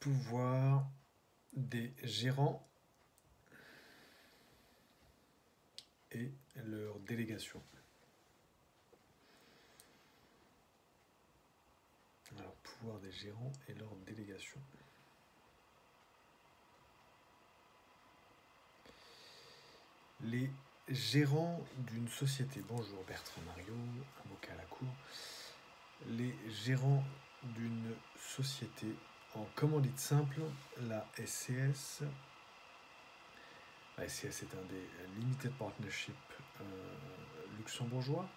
pouvoirs des gérants et leur délégation. Alors, pouvoir des gérants et leur délégation. Les gérants d'une société. Bonjour Bertrand Mario, avocat à la cour. Les gérants d'une société, en commandite simple, la SCS. La SCS est un des Limited Partnership luxembourgeois,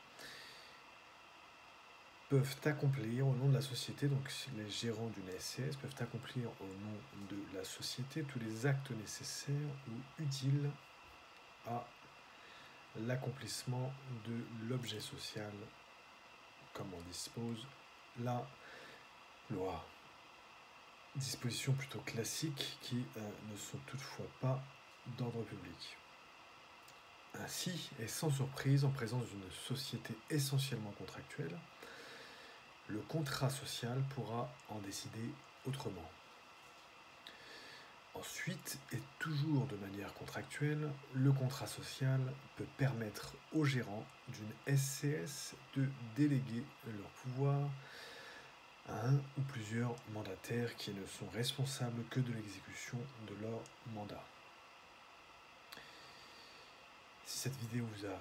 peuvent accomplir au nom de la société, donc les gérants d'une SCS peuvent accomplir au nom de la société tous les actes nécessaires ou utiles à l'accomplissement de l'objet social, comme en dispose la loi. Dispositions plutôt classiques qui ne sont toutefois pas d'ordre public. Ainsi, et sans surprise, en présence d'une société essentiellement contractuelle, le contrat social pourra en décider autrement. Ensuite, et toujours de manière contractuelle, le contrat social peut permettre aux gérants d'une SCS de déléguer leur pouvoir à un ou plusieurs mandataires qui ne sont responsables que de l'exécution de leur mandat. Si cette vidéo vous a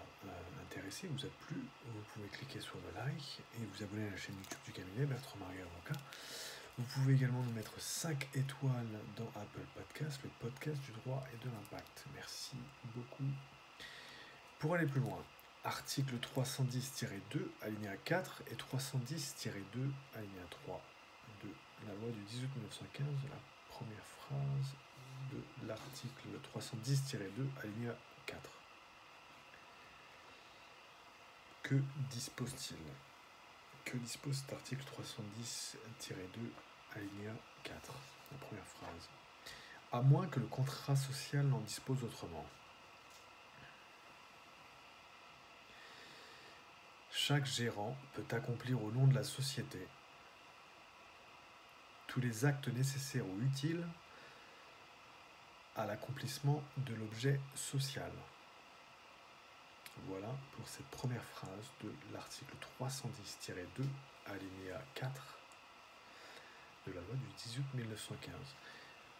intéressé, vous a plu, vous pouvez cliquer sur le like et vous abonner à la chaîne YouTube du cabinet Bertrand Mario Avocat. Vous pouvez également nous mettre 5 étoiles dans Apple Podcast, le podcast du droit et de l'impact. Merci beaucoup. Pour aller plus loin, article 310-2, alinéa 4 et 310-2, alinéa 3 de la loi du 18 1915, la première phrase de l'article 310-2, alinéa 4. Que dispose-t-il ? Que dispose cet article 310-2, alinéa 4, la première phrase ? À moins que le contrat social n'en dispose autrement. Chaque gérant peut accomplir au nom de la société tous les actes nécessaires ou utiles à l'accomplissement de l'objet social. Voilà pour cette première phrase de l'article 310-2, alinéa 4 de la loi du 18 1915.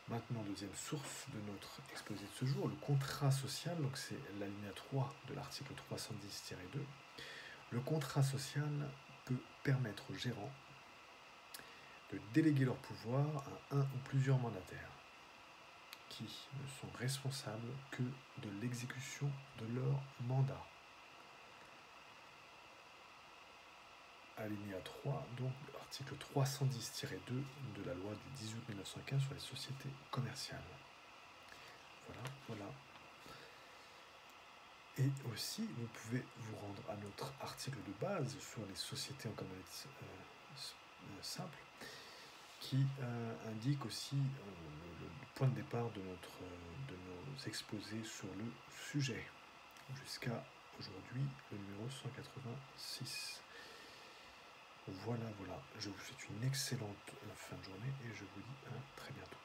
Maintenant, deuxième source de notre exposé de ce jour, le contrat social, donc c'est l'alinéa 3 de l'article 310-2. Le contrat social peut permettre aux gérants de déléguer leur pouvoir à un ou plusieurs mandataires qui ne sont responsables que de l'exécution de leur mandat. Alinéa 3, donc article 310-2 de la loi du 18 1915 sur les sociétés commerciales. Voilà. Et aussi, vous pouvez vous rendre à notre article de base sur les sociétés en commandite simple, qui indique aussi le point de départ de nos exposés sur le sujet, jusqu'à aujourd'hui, le numéro 186. Voilà, je vous souhaite une excellente fin de journée et je vous dis à très bientôt.